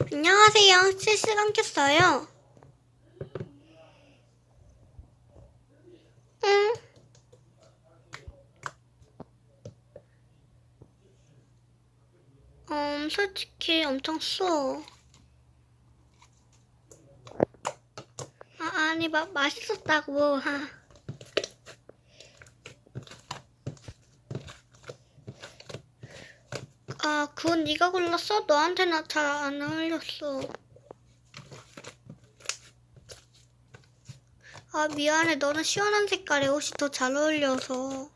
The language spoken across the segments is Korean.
안녕하세요. 실시간 켰어요. 응? 솔직히 엄청 써. 아니, 맛있었다고. 그건 네가 골랐어? 너한테는 잘 안 어울렸어. 미안해. 너는 시원한 색깔의 옷이 더 잘 어울려서.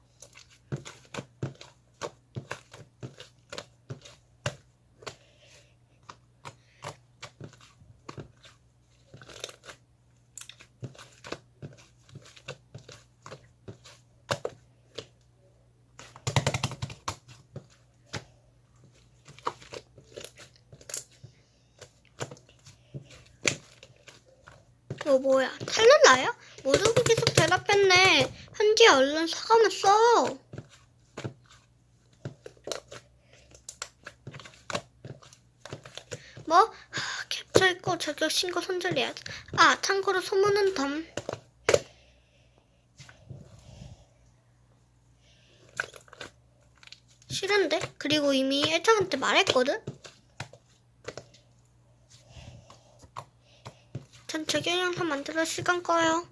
뭐야? 탈룰라야? 모두가 계속 대답했네. 현지에 얼른 사과만 써. 뭐? 캡처했고 저격 신고 손절해야지. 참고로 소문은 싫은데? 그리고 이미 애정한테 말했거든? 전 저격 영상 만들어 시간 꺼요.